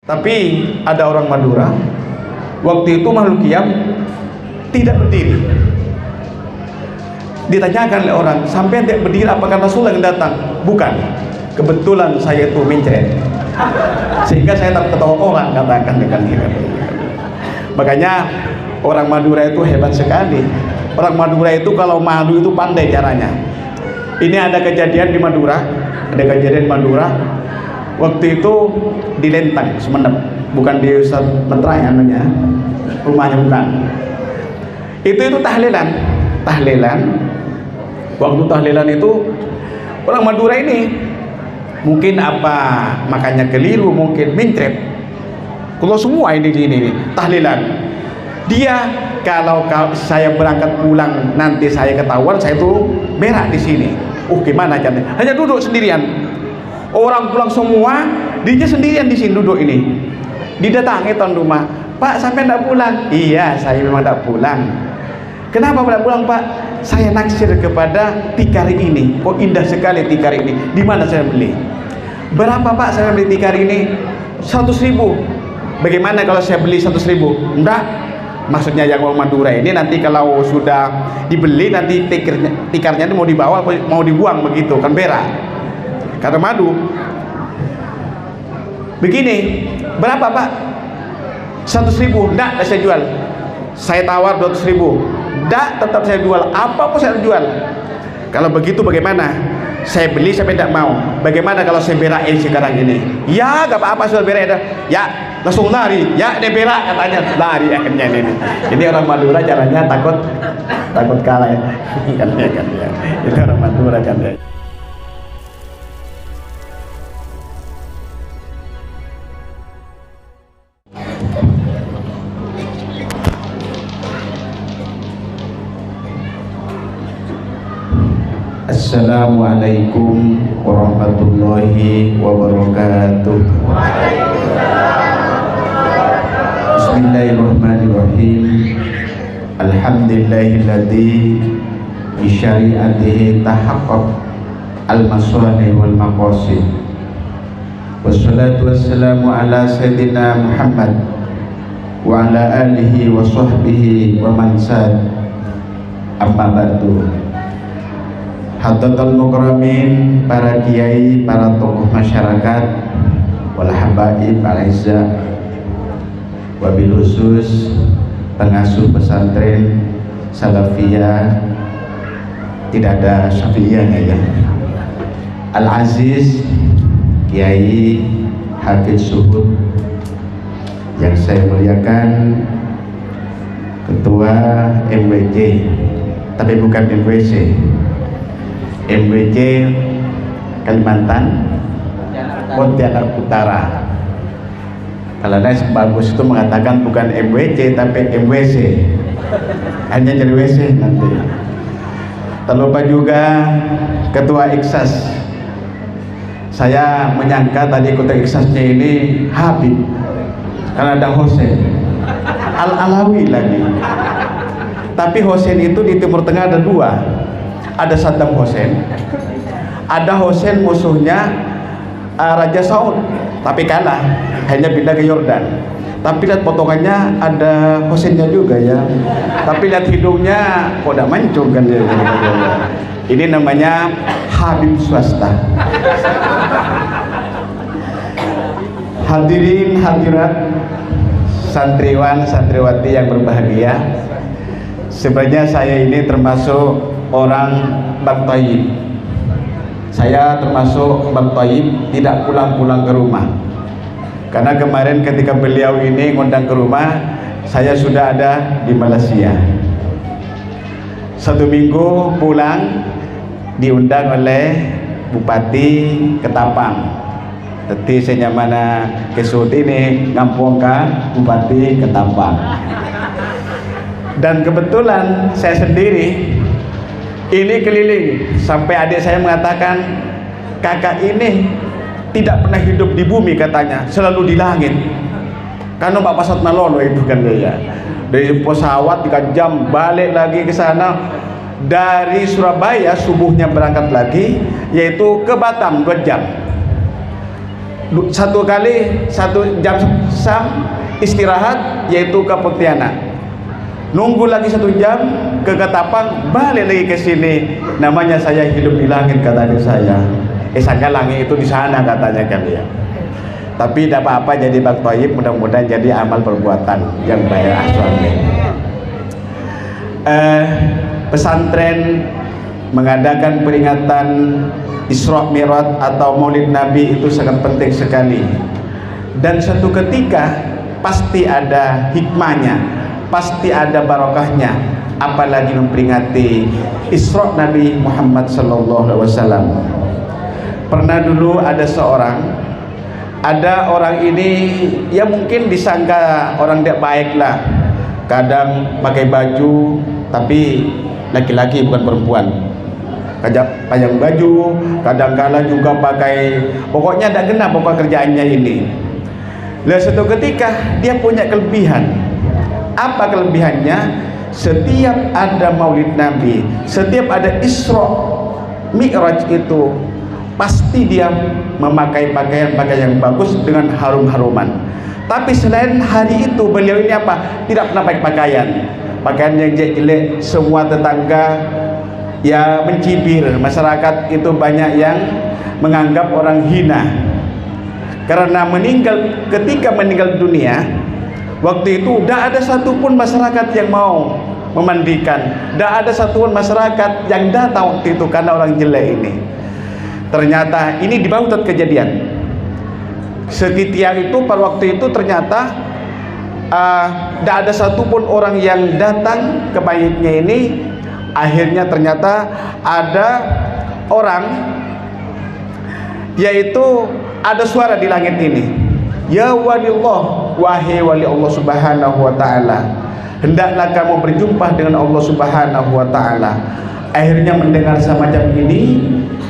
Tapi ada orang Madura, waktu itu makhluk qiyam tidak berdiri. Ditanyakan oleh orang, sampai tidak berdiri apakah Rasulullah yang datang? Bukan, kebetulan saya itu mencret, sehingga saya tak ketawa orang, katakan dengan ini. Makanya orang Madura itu hebat sekali. Orang Madura itu kalau malu itu pandai caranya. Ini ada kejadian di Madura, waktu itu di Lentang, Semenep, bukan di Ustaz Mentrai anunya, rumahnya bukan. Itu tahlilan. Waktu tahlilan itu orang Madura ini mungkin apa makanya keliru, mungkin mincret. Kalau semua ini tahlilan. Dia kalau saya berangkat pulang nanti saya ketahuan, saya tuh berak di sini. Gimana caranya? Hanya duduk sendirian. Orang pulang semua, dia sendirian di sini duduk ini. Didatangi tuan rumah, Pak sampai tidak pulang? Iya, saya memang tidak pulang. Kenapa tidak pulang Pak? Saya naksir kepada tikar ini. Kok indah sekali tikar ini. Di mana saya beli? Berapa Pak saya beli tikar ini? 100.000. Bagaimana kalau saya beli 100.000? Enggak. Maksudnya yang orang Madura ini nanti kalau sudah dibeli nanti tikarnya itu mau dibawa, mau dibuang begitu kan, berak. Kata madu. Begini, berapa Pak? 100.000. Enggak, saya jual. Saya tawar 200.000. Enggak, tetap saya jual. Apapun saya jual. Kalau begitu bagaimana? Saya beli sampai tidak mau. Bagaimana kalau saya berain sekarang ini? Ya, gak apa-apa sudah berak. Ya, langsung lari. Ya, dia berak katanya. Lari akhirnya ini. Ini orang Madura caranya takut kalah ya. Kan ya. Itu orang Madura kan ya. Assalamualaikum warahmatullahi wabarakatuh. Bismillahirrahmanirrahim. Alhamdulillahilladzi bi syari'atihi tahaqqaq al-masalih wal maqasid. Wassalatu wassalamu ala sayyidina Muhammad wa ala alihi wa sahbihi wa man sad. Amma ba'du. Hadratul mukramin, para kiai, para tokoh masyarakat, wal habaib al-izzah, wabil khusus pengasuh pesantren Salafiyah, tidak ada Syafi'iyahnya ya, Al-Aziz Kiai Hafiz Suhud yang saya muliakan, Ketua MWC, tapi bukan MWC, MWC Kalimantan Pontianak Utara. Kalau Nes bagus itu mengatakan bukan MWC tapi MWC, hanya jadi WC nanti. Terlupa juga Ketua Iksas. Saya menyangka tadi Ketua Iksasnya ini Habib, karena ada Hosen Al-Alawi lagi. Tapi Hosen itu di Timur Tengah ada dua. Ada Saddam Hussein, ada Hussein musuhnya Raja Saud, tapi kalah, hanya pindah ke Yordan. Tapi lihat potongannya ada Husseinnya juga ya. Tapi lihat hidungnya kok udah mancung kan ya. Ini namanya Habib swasta. Hadirin hadirat, santriwan santriwati yang berbahagia. Sebenarnya saya ini termasuk orang Bang Thayyib. Saya termasuk Bang Thayyib tidak pulang-pulang ke rumah, karena kemarin ketika beliau ini ngundang ke rumah, saya sudah ada di Malaysia. 1 minggu pulang diundang oleh Bupati Ketapang. Jadi saya mana kesut ini ngampung ke Bupati Ketapang. Dan kebetulan saya sendiri ini keliling, sampai adik saya mengatakan kakak ini tidak pernah hidup di bumi katanya, selalu di langit. Karena Pak Pasat Malolo itu kan dia dari pesawat 3 jam balik lagi ke sana, dari Surabaya subuhnya berangkat lagi, yaitu ke Batam 2 jam. satu kali 1 jam istirahat, yaitu ke Pontianak. Nunggu lagi 1 jam ke Ketapang, balik lagi ke sini. Namanya saya hidup di langit, katanya saya. Sangka langit itu di sana, katanya kalian. Tapi tidak apa-apa, jadi bak toyib, mudah-mudahan jadi amal perbuatan yang baik. Pesantren mengadakan peringatan Isra Mi'raj atau Maulid Nabi itu sangat penting sekali, dan suatu ketika pasti ada hikmahnya, pasti ada barokahnya, apalagi memperingati Isra Nabi Muhammad sallallahu alaihi wasallam. Pernah dulu ada orang ini ya mungkin disangka orang tidak baik lah, kadang pakai baju tapi laki-laki bukan perempuan, panjang baju, kadang-kala juga pakai, pokoknya tidak kena pokok kerjaannya ini. Lalu suatu ketika dia punya kelebihan. Apa kelebihannya? Setiap ada Maulid Nabi, setiap ada Isra Mi'raj itu, pasti dia memakai pakaian yang bagus dengan harum-haruman. Tapi selain hari itu, beliau ini apa? Tidak pernah pakai pakaian yang jelek. Semua tetangga ya mencibir, masyarakat itu banyak yang menganggap orang hina karena ketika meninggal dunia. Waktu itu tidak ada satupun masyarakat yang mau memandikan, tidak ada satupun masyarakat yang datang waktu itu karena orang jelek ini. Ternyata ini di Baghdad kejadian. Sekitar itu pada waktu itu ternyata tidak ada satupun orang yang datang ke mayitnya ini. Akhirnya ternyata ada orang, yaitu ada suara di langit ini, ya walillah, wahai wali Allah subhanahu wa ta'ala, hendaklah kamu berjumpa dengan Allah subhanahu wa ta'ala. Akhirnya mendengar semacam ini,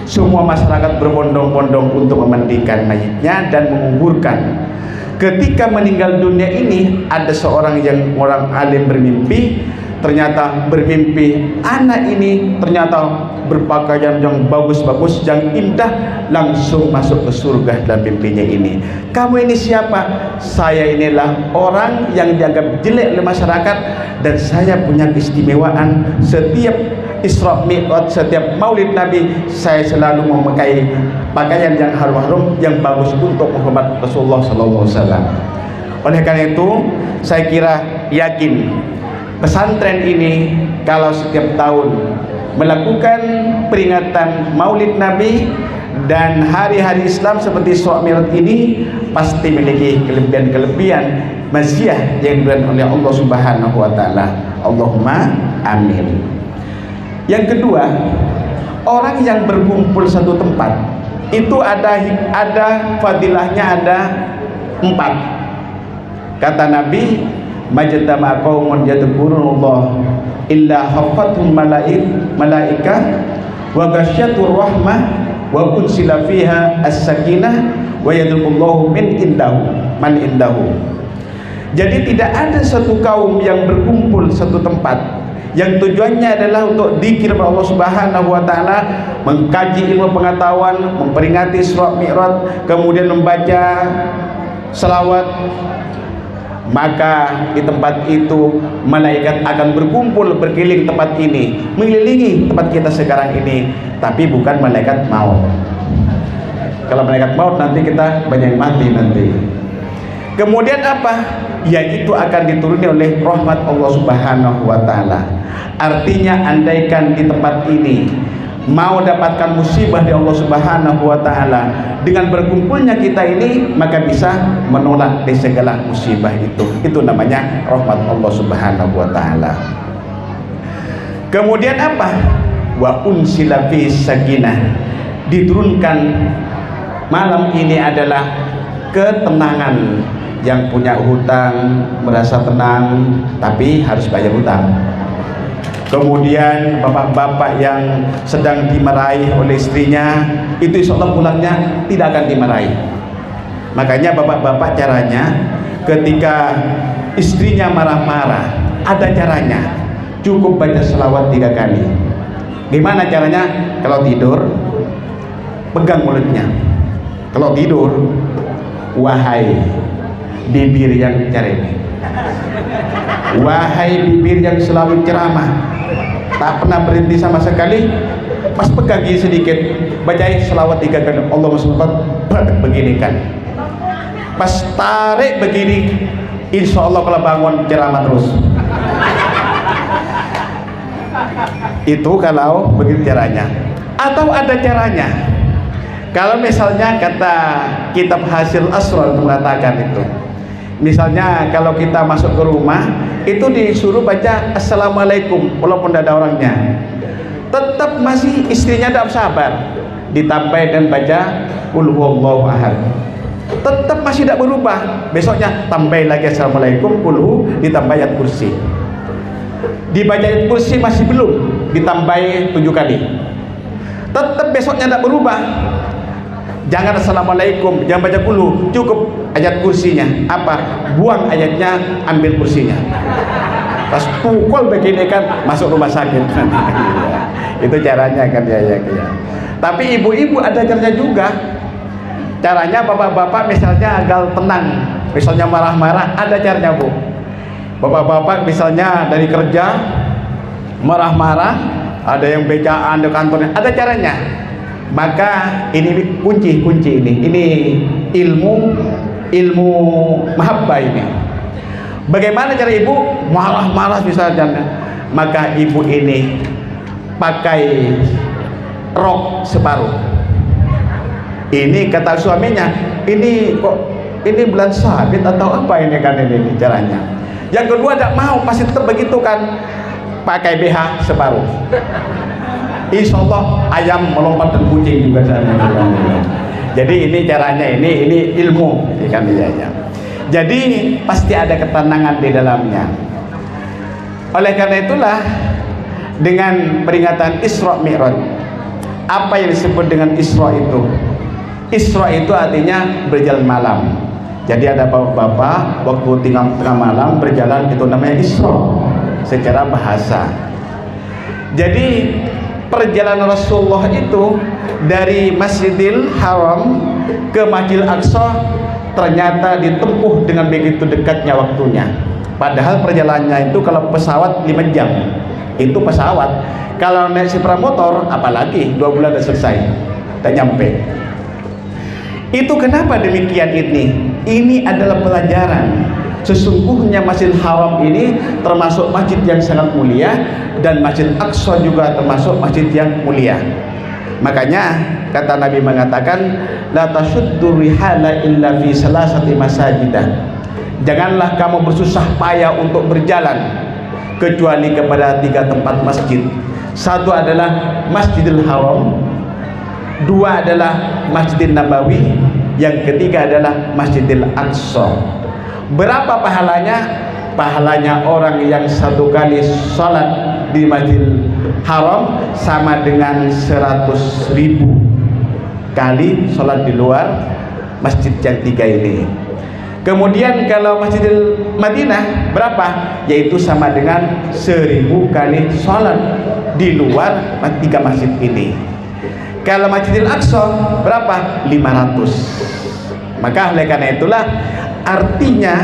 semua masyarakat berbondong-bondong untuk memandikan mayitnya dan menguburkan. Ketika meninggal dunia ini, ada seorang orang alim bermimpi. Ternyata bermimpi anak ini ternyata berpakaian yang bagus-bagus, yang indah, langsung masuk ke surga dalam mimpinya ini. Kamu ini siapa? Saya inilah orang yang dianggap jelek oleh masyarakat, dan saya punya keistimewaan. Setiap Isra Mi'raj, setiap Maulid Nabi, saya selalu memakai pakaian yang harum-harum, yang bagus untuk menghormat Rasulullah sallallahu alaihi wasallam. Oleh karena itu, saya kira yakin pesantren ini kalau setiap tahun melakukan peringatan Maulid Nabi dan hari-hari Islam seperti Isra Mi'raj ini, pasti memiliki kelebihan-kelebihan maziyah yang diberikan oleh Allah Subhanahu wa taala. Allahumma amin. Yang kedua, orang yang berkumpul satu tempat itu ada fadilahnya, ada 4. Kata Nabi, majtama qaumun yadhkurullah illa hafathum malaika wa ghasyatur rahmah wa unsila fiha as-sakinah wa yadhkurullahu man indahu. Jadi tidak ada satu kaum yang berkumpul satu tempat yang tujuannya adalah untuk dzikir kepada Allah Subhanahu wa taala, mengkaji ilmu pengetahuan, memperingati Isra Mi'raj, kemudian membaca selawat, maka di tempat itu malaikat akan berkumpul berkeliling tempat ini, mengelilingi tempat kita sekarang ini. Tapi bukan malaikat maut. Kalau malaikat maut nanti kita banyak mati nanti. Kemudian apa? Yaitu akan dituruni oleh rahmat Allah Subhanahu wa taala. Artinya andaikan di tempat ini mau dapatkan musibah dari Allah Subhanahu wa taala, dengan berkumpulnya kita ini maka bisa menolak dari segala musibah itu. Itu namanya rahmat Allah Subhanahu wa taala. Kemudian apa? Wa unsila fi sakinah. Diturunkan malam ini adalah ketenangan. Yang punya hutang merasa tenang, tapi harus bayar hutang. Kemudian bapak-bapak yang sedang dimarahi oleh istrinya, itu insya Allah pulangnya tidak akan dimarahi. Makanya bapak-bapak caranya ketika istrinya marah-marah, ada caranya. Cukup baca selawat 3 kali. Gimana caranya? Kalau tidur, pegang mulutnya. Kalau tidur, Wahai bibir yang cerewet, wahai bibir yang selalu ceramah, tak pernah berhenti sama sekali, pas pegang gigi sedikit, bacai selawat 3 kali, Allahumma sholli begini kan, pas tarik begini, insya Allah kalau bangun ceramah terus. Itu kalau begitu caranya. Atau ada caranya, kalau misalnya kata kitab Hasil Asrar mengatakan itu, misalnya kalau kita masuk ke rumah itu disuruh baca assalamualaikum walaupun tidak ada orangnya, tetap masih istrinya tidak sabar, ditambah dan baca qul huwallahu ahad, tetap masih tidak berubah. Besoknya tambah lagi assalamualaikum qul hu, ditambah ayat kursi, dibaca ayat kursi masih belum, ditambah 7 kali, tetap besoknya tidak berubah. Jangan assalamualaikum, jangan baca qul, cukup ayat kursinya. Apa? Buang ayatnya, ambil kursinya. Pas pukul begini kan masuk rumah sakit. Itu caranya kan ya. Tapi ibu-ibu ada caranya juga. Caranya bapak-bapak misalnya agak tenang, misalnya marah-marah, ada caranya Bu. Bapak-bapak misalnya dari kerja marah-marah, ada yang becaan di kantornya, ada caranya. Maka ini kunci ini ilmu mahabbah ini. Bagaimana cara ibu marah-marah misalnya, maka ibu ini pakai rok separuh. Ini kata suaminya, ini kok ini bulan sabit atau apa ini kan ini caranya. Yang kedua tidak mau, pasti tetap begitu kan, pakai BH separuh. Insya Allah ayam melompat dan kucing juga sana. Jadi ini caranya, ini ilmu kan ya. Jadi pasti ada ketenangan di dalamnya. Oleh karena itulah dengan peringatan Isra Mi'raj, apa yang disebut dengan Isra itu? Isra itu artinya berjalan malam. Jadi ada bapak-bapak waktu tengah malam berjalan, itu namanya Isra secara bahasa. Jadi perjalanan Rasulullah itu dari Masjidil Haram ke Masjidil Aqsa ternyata ditempuh dengan begitu dekatnya waktunya. Padahal perjalanannya itu kalau pesawat 5 jam, itu pesawat. Kalau naik sepeda motor apalagi 2 bulan sudah selesai, tak nyampe. Itu kenapa demikian ini? Ini adalah pelajaran. Sesungguhnya Masjidil Haram ini termasuk masjid yang sangat mulia, dan Masjid Aqsa juga termasuk masjid yang mulia. Makanya kata Nabi mengatakan, la tashuddu rihala illa fi salasati masajidah. Janganlah kamu bersusah payah untuk berjalan kecuali kepada 3 tempat masjid. Satu adalah Masjidil Haram, 2 adalah Masjidil Nabawi, yang ketiga adalah Masjidil Aqsa. Berapa pahalanya? Pahalanya orang yang 1 kali sholat di Masjidil Haram sama dengan 100.000 kali sholat di luar masjid yang 3 ini. Kemudian kalau Masjidil Madinah berapa? Yaitu sama dengan 1.000 kali sholat di luar 3 masjid ini. Kalau Masjidil Aqsa berapa? 500. Maka oleh karena itulah, artinya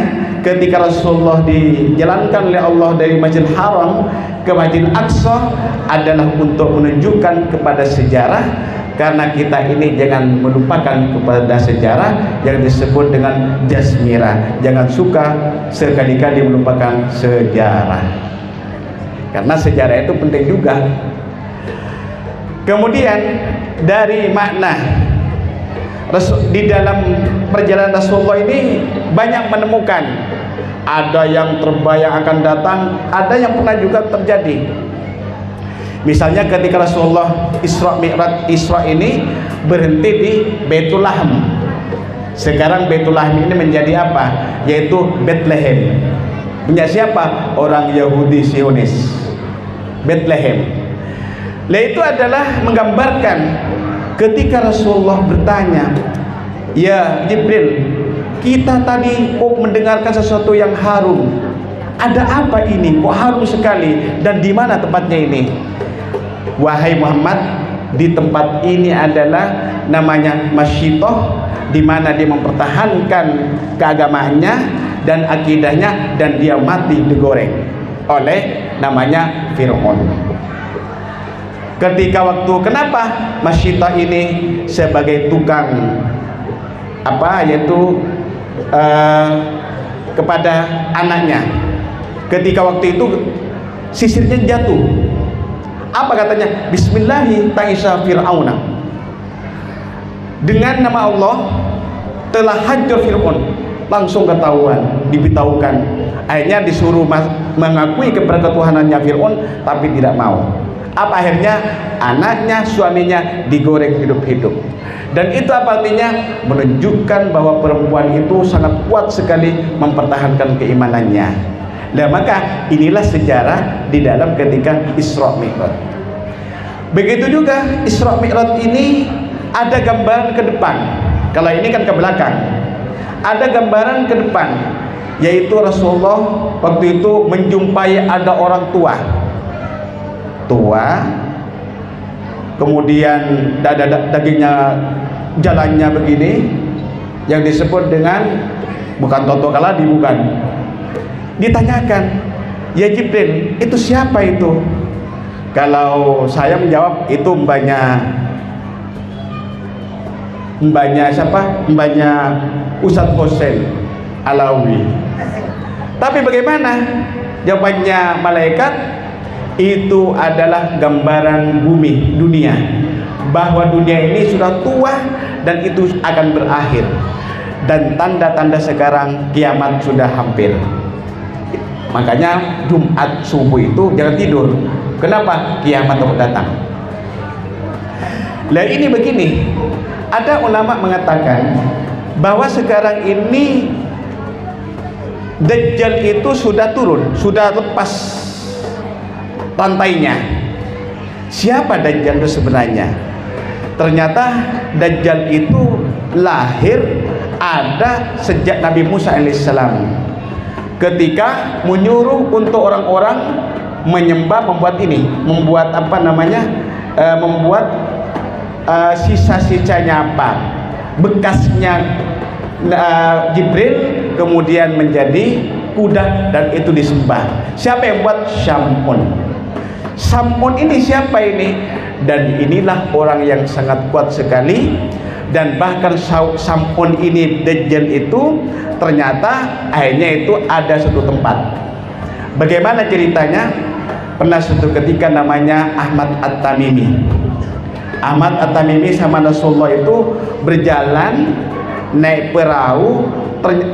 ketika Rasulullah dijalankan oleh Allah dari Masjidil Haram ke Masjidil Aqsa adalah untuk menunjukkan kepada sejarah, karena kita ini jangan melupakan kepada sejarah yang disebut dengan jasmira. Jangan suka sekali-kali melupakan sejarah, karena sejarah itu penting juga. Kemudian dari makna di dalam perjalanan Rasulullah ini banyak menemukan, ada yang terbayang akan datang, ada yang pernah juga terjadi. Misalnya ketika Rasulullah Isra ini berhenti di Baitul Laham. Sekarang Baitul Laham ini menjadi apa? Yaitu Bethlehem. Punya siapa? Orang Yahudi Zionis. Bethlehem. Nah, itu adalah menggambarkan ketika Rasulullah bertanya, ya Jibril, kita tadi kok mendengarkan sesuatu yang harum. Ada apa ini? Kok harum sekali? Dan di mana tempatnya ini? Wahai Muhammad, di tempat ini adalah namanya Masyidah di mana dia mempertahankan keagamaannya dan akidahnya, dan dia mati digoreng oleh namanya Fir'aun. Ketika waktu, kenapa Masyita ini sebagai tukang yaitu kepada anaknya, ketika waktu itu sisirnya jatuh, apa katanya? Bismillahi ta'isa fir'auna, dengan nama Allah telah hancur Fir'aun. Langsung ketahuan, diberitahukan. Akhirnya disuruh mengakui kepada ketuhanannya Fir'aun, tapi tidak mau. Apa akhirnya? Anaknya, suaminya digoreng hidup-hidup. Dan itu apa artinya? Menunjukkan bahwa perempuan itu sangat kuat sekali mempertahankan keimanannya. Nah, maka inilah sejarah di dalam ketika Isra Mi'raj. Begitu juga Isra Mi'raj ini ada gambaran ke depan. Kalau ini kan ke belakang. Ada gambaran ke depan, yaitu Rasulullah waktu itu menjumpai ada orang tua, kemudian dagingnya jalannya begini, yang disebut dengan bukan toto kaladi, bukan. Ditanyakan, ya Jibril, itu siapa itu? Kalau saya menjawab, itu mbaknya siapa? Mbaknya Ustadz Hussein Alawi. Tapi bagaimana? Jawabannya malaikat, itu adalah gambaran bumi, dunia, bahwa dunia ini sudah tua dan itu akan berakhir, dan tanda-tanda sekarang kiamat sudah hampir. Makanya Jumat subuh itu jangan tidur. Kenapa? Kiamat akan datang. Nah, ini begini, ada ulama mengatakan bahwa sekarang ini Dajjal itu sudah turun, sudah lepas rantainya. Siapa Dajjal itu sebenarnya? Ternyata Dajjal itu lahir ada sejak Nabi Musa alaihissalam, ketika menyuruh untuk orang-orang menyembah, membuat sisa-sisanya bekasnya Jibril, kemudian menjadi kuda dan itu disembah. Siapa yang buat? Sam'un ini siapa ini? Dan inilah orang yang sangat kuat sekali. Dan bahkan Sam'un ini, Dajjal itu ternyata akhirnya itu ada satu tempat. Bagaimana ceritanya? Pernah suatu ketika namanya Ahmad At-Tamimi. Ahmad At-Tamimi sama Rasulullah itu berjalan naik perahu.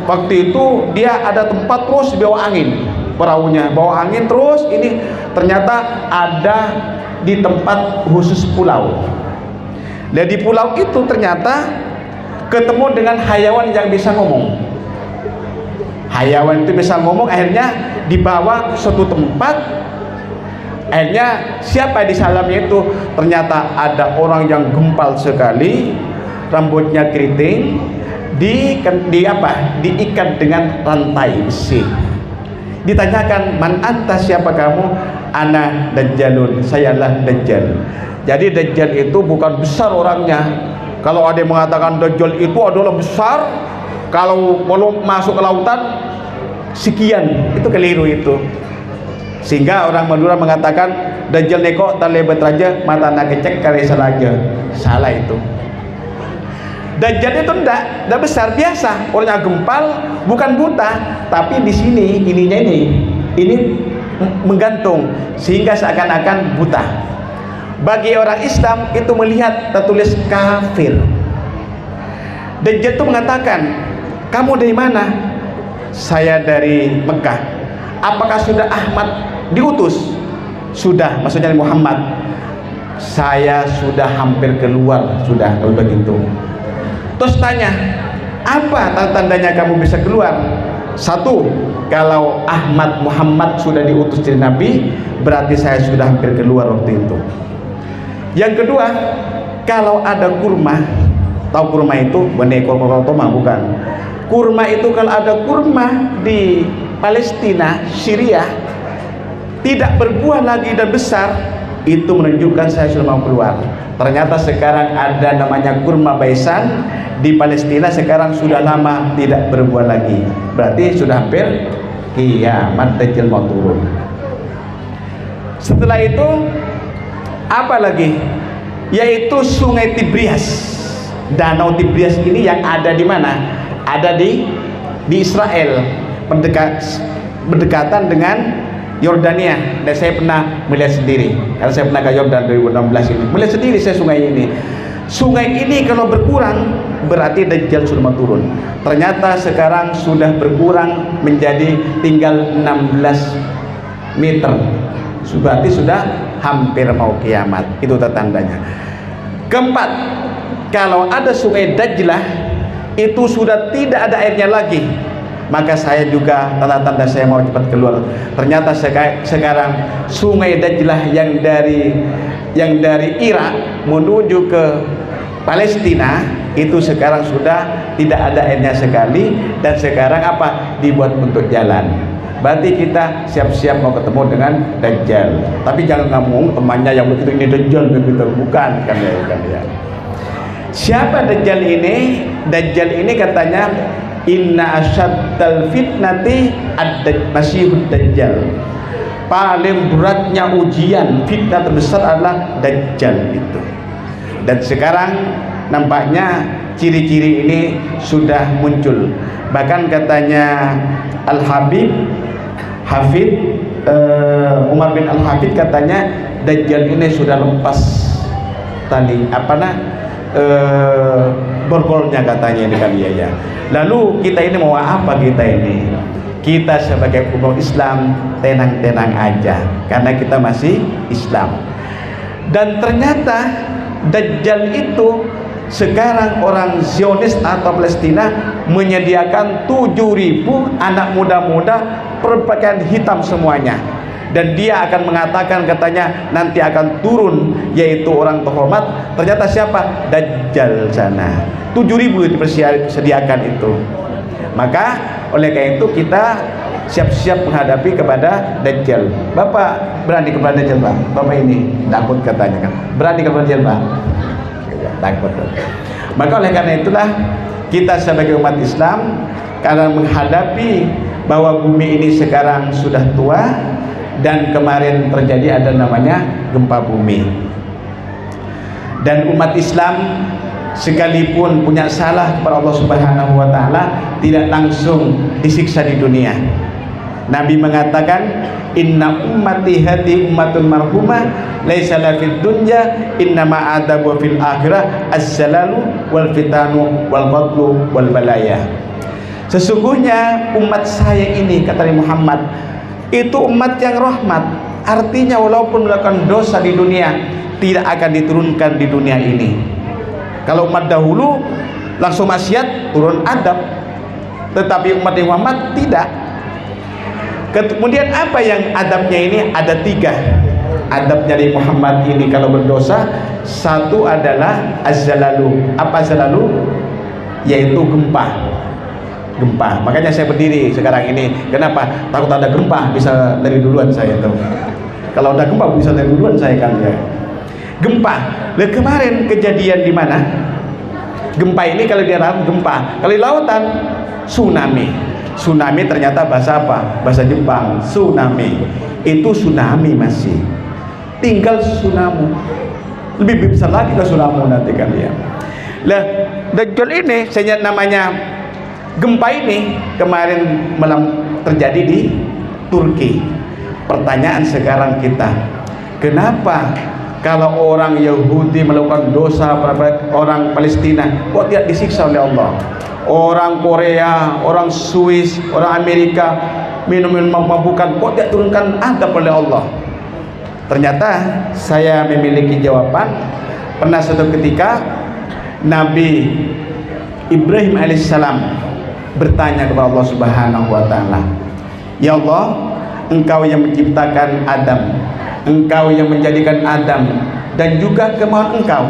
Waktu itu dia ada tempat terus bawa angin, perahunya bawa angin terus. Ini ternyata ada di tempat khusus pulau. Dan di pulau itu ternyata ketemu dengan hayawan yang bisa ngomong. Hayawan itu bisa ngomong, akhirnya dibawa ke suatu tempat. Akhirnya siapa di dalamnya itu? Ternyata ada orang yang gempal sekali, rambutnya keriting, diikat dengan rantai besi. Ditanyakan, man anta, siapa kamu? Ana Dajjalun, sayalah Dajjal. Jadi Dajjal itu bukan besar orangnya. Kalau ada yang mengatakan Dajjal itu adalah besar, kalau belum masuk ke lautan sekian, itu keliru itu. Sehingga orang Madura mengatakan Dajjal neko talebet raja mata nak kecek kali salaja. Salah itu. Dajjal itu tidak besar, biasa, orangnya gempal, bukan buta, tapi di sini ini menggantung sehingga seakan-akan buta. Bagi orang Islam itu melihat tertulis kafir. Dajjal itu mengatakan, kamu dari mana? Saya dari Mekah. Apakah sudah Ahmad diutus? Sudah, maksudnya Muhammad. Saya sudah hampir keluar, sudah, kalau begitu. Terus tanya, apa tandanya kamu bisa keluar? Satu, kalau Ahmad Muhammad sudah diutus jadi Nabi, berarti saya sudah hampir keluar waktu itu. Yang kedua, kalau ada kurma, tahu kurma itu? Benekor korotoma, bukan. Kurma itu kalau ada kurma di Palestina, Syria, tidak berbuah lagi dan besar, itu menunjukkan saya sudah mau keluar. Ternyata sekarang ada namanya kurma baisan di Palestina, sekarang sudah lama tidak berbuah lagi. Berarti sudah hampir kiamat, Dajjal mau turun. Setelah itu apa lagi? Yaitu Sungai Tibrias. Danau Tibrias ini yang ada di mana? Ada di Israel, berdekatan dengan Yordania. Dan saya pernah melihat sendiri, karena saya pernah ke Yordan 2016 ini. Melihat sendiri saya sungai ini. Sungai ini kalau berkurang berarti Dajjal sudah mau turun. Ternyata sekarang sudah berkurang menjadi tinggal 16 meter. Berarti sudah hampir mau kiamat. Itu tandanya. Keempat, kalau ada sungai Dajlah itu sudah tidak ada airnya lagi, maka saya juga tanda-tanda saya mau cepat keluar. Ternyata sekarang sungai Dajlah yang dari Irak menuju ke Palestina itu sekarang sudah tidak ada airnya sekali, dan sekarang apa? Dibuat untuk jalan. Berarti kita siap-siap mau ketemu dengan Dajjal. Tapi jangan ngomong temannya yang begitu, ini Dajjal begitu, bukan kan ya. Siapa Dajjal ini? Dajjal ini katanya inna asyaddal fitnati ad-masihud Dajjal. Paling beratnya ujian, fitnah terbesar adalah Dajjal itu. Dan sekarang nampaknya ciri-ciri ini sudah muncul. Bahkan katanya Hafid Umar bin Al-Hafid katanya Dajjal ini sudah lepas tali borgolnya katanya ini kan ya. Lalu kita ini mau apa kita ini? Kita sebagai umat Islam tenang-tenang aja karena kita masih Islam. Dan ternyata Dajjal itu sekarang orang Zionis atau Palestina menyediakan 7.000 anak muda-muda berpakaian hitam semuanya, dan dia akan mengatakan katanya nanti akan turun yaitu orang terhormat. Ternyata siapa? Dajjal sana. 7.000 disediakan itu. Maka oleh karena itu kita siap-siap menghadapi kepada Dajjal. Bapak berani kepada Dajjal, Pak? Bapak ini takut katanya kan? Berani kepada Dajjal, Pak? Takut. Maka oleh karena itulah kita sebagai umat Islam, karena menghadapi bahwa bumi ini sekarang sudah tua dan kemarin terjadi ada namanya gempa bumi, dan umat Islam sekalipun punya salah kepada Allah Subhanahu wa taala tidak langsung disiksa di dunia. Nabi mengatakan inna ummati hati ummatun marhumah laisa la fid dunya innama adabu fil akhirah as-salalu wal fitanu wal qatlu wal balaya. Sesungguhnya umat saya ini, kata Nabi Muhammad, itu umat yang rahmat. Artinya walaupun melakukan dosa di dunia tidak akan diturunkan di dunia ini. Kalau umat dahulu langsung maksiat turun adab, tetapi umat Muhammad tidak. Kemudian apa yang adabnya ini? Ada 3 adab dari Muhammad ini kalau berdosa. Satu adalah az-zalalu. Apa zalalu? Yaitu gempa. Makanya saya berdiri sekarang ini. Kenapa? Takut ada gempa, bisa dari duluan saya tuh. Kalau ada gempa bisa dari duluan saya kan ya. Gempa. Kemarin kejadian di mana? Gempa ini kalau di darat gempa, kalau di lautan tsunami. Tsunami ternyata bahasa apa? Bahasa Jepang. Tsunami itu tsunami masih. Tinggal tsunami. Lebih besar lagi ke tsunami nanti kan ya. Lah, Dajjal ini saya namanya gempa ini kemarin malam terjadi di Turki. Pertanyaan sekarang kita, kenapa kalau orang Yahudi melakukan dosa pada orang Palestina kok tidak disiksa oleh Allah? Orang Korea, orang Swiss, orang Amerika minum mabuk-mabukan kok tidak turunkan adab oleh Allah? Ternyata saya memiliki jawaban. Pernah suatu ketika Nabi Ibrahim alaihissalam bertanya kepada Allah Subhanahu wa taala, ya Allah, Engkau yang menciptakan Adam, Engkau yang menjadikan Adam, dan juga kemauan Engkau.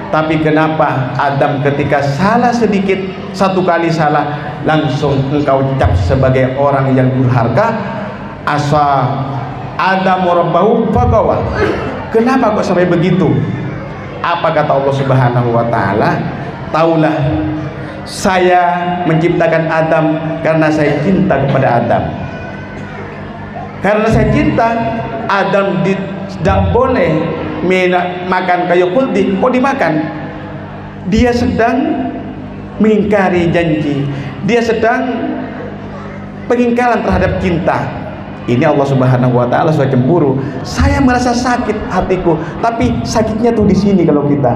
Tapi kenapa Adam ketika salah sedikit, satu kali salah, langsung Engkau cap sebagai orang yang durhaka? Asa Adam rabbahu fagawa. Kenapa kok sampai begitu? Apa kata Allah Subhanahu wa taala? Taulah saya menciptakan Adam karena saya cinta kepada Adam. Karena saya cinta, Adam tidak boleh makan kayu khuldi. Oh, dimakan. Dia sedang mengingkari janji. Dia sedang pengingkaran terhadap cinta. Ini Allah Subhanahu wa taala sudah cemburu. Saya merasa sakit hatiku, tapi sakitnya tuh di sini kalau kita.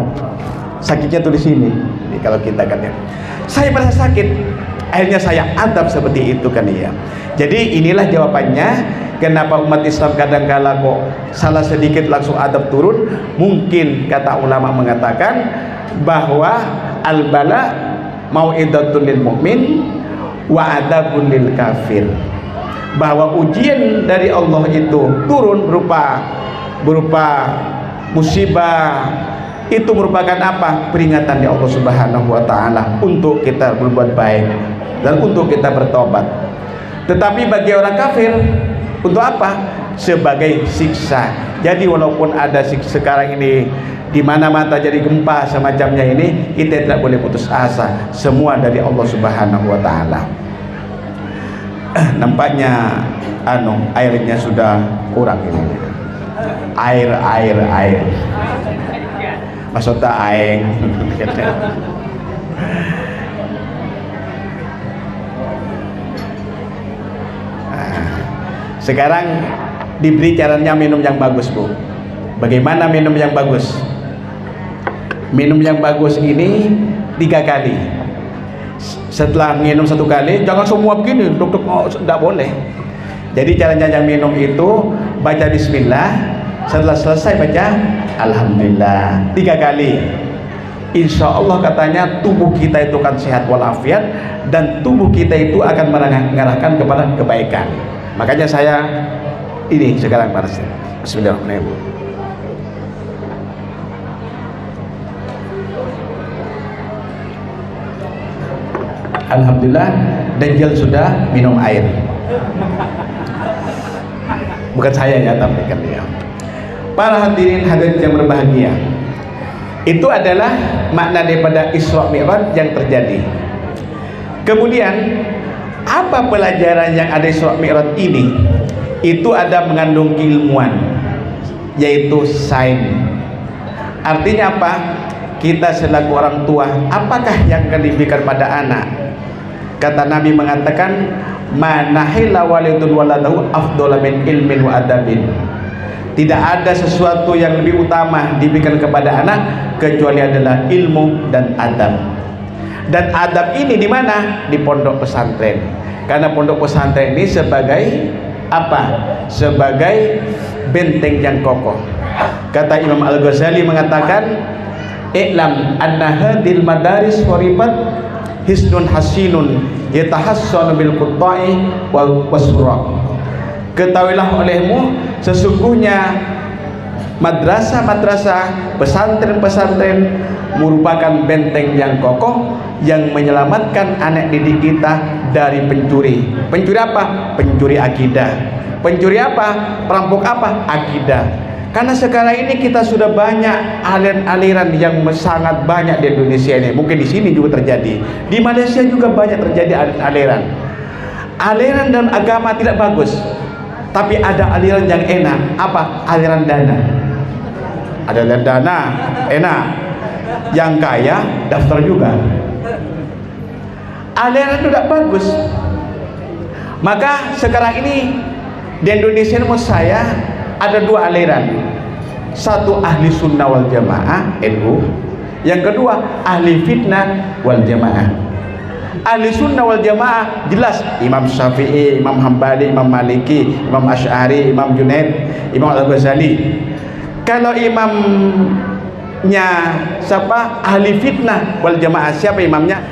Sakitnya tuh di sini. Ini kalau kita kan ya. Saya merasa sakit. Akhirnya saya adab seperti itu kan ya. Jadi inilah jawabannya kenapa umat Islam kadang-kala kok salah sedikit langsung adab turun. Mungkin kata ulama mengatakan bahwa al-bala mau'idatun lil mu'min wa adabun lil kafir. Bahwa ujian dari Allah itu turun berupa musibah, itu merupakan apa? Peringatan dari Allah Subhanahu wa taala untuk kita berbuat baik dan untuk kita bertobat. Tetapi bagi orang kafir untuk apa? Sebagai siksa. Jadi walaupun ada sekarang ini di mana-mana jadi gempa semacamnya ini, kita tidak boleh putus asa. Semua dari Allah Subhanahu wa taala. Nampaknya airnya sudah kurang ini. Air. Maksudnya air. Sekarang diberi caranya minum yang bagus, Bu. Bagaimana minum yang bagus? Minum yang bagus ini 3 kali. Setelah minum 1 kali, jangan semua begini, dok, tidak boleh. Jadi caranya yang minum itu baca bismillah, setelah selesai baca alhamdulillah 3 kali. Insya Allah katanya tubuh kita itu akan sehat walafiat dan tubuh kita itu akan mengarahkan kepada kebaikan. Makanya saya ini sekarang bismillahirrahmanirrahim. Alhamdulillah, Dajjal sudah minum air. Bukan saya ya, tapi kan dia. Para hadirin hadirat yang berbahagia, itu adalah makna daripada Isra Mi'raj yang terjadi. Kemudian apa pelajaran yang ada Isra Mi'raj ini? Itu ada mengandung keilmuan, yaitu sains. Artinya apa? Kita selaku orang tua, apakah yang akan diberikan pada anak? Kata Nabi mengatakan, manahila walidun waladahu afdala min ilmin wa adabin. Tidak ada sesuatu yang lebih utama diberikan kepada anak kecuali adalah ilmu dan adab. Dan adab ini di mana? Di pondok pesantren. Karena pondok pesantren ini sebagai apa? Sebagai benteng yang kokoh. Kata Imam Al-Ghazali mengatakan, i'lam anna hadil madaris waribat hisnun hasinun yatahassanu bil qutta'i wal wasra. Ketahuilah olehmu sesungguhnya madrasah-madrasah, pesantren-pesantren merupakan benteng yang kokoh yang menyelamatkan anak didik kita dari pencuri. Pencuri apa? Pencuri akidah. Pencuri apa? Perampok apa? Akidah. Karena sekarang ini kita sudah banyak aliran-aliran yang sangat banyak di Indonesia ini. Mungkin di sini juga terjadi. Di Malaysia juga banyak terjadi aliran. Aliran dan agama tidak bagus. Tapi ada aliran yang enak. Apa? Aliran dana. Ada aliran dana, enak. Yang kaya daftar juga. Aliran itu tidak bagus. Maka sekarang ini di Indonesia menurut saya ada 2 aliran. Satu ahli sunnah wal jamaah NU, yang kedua ahli fitnah wal jamaah. Ahli sunnah wal jamaah jelas Imam Syafi'i, Imam Hambali, Imam Maliki, Imam Asy'ari, Imam Junaid, Imam Al-Ghazali. Kalau imamnya siapa? Ahli fitnah wal jamaah, siapa imamnya?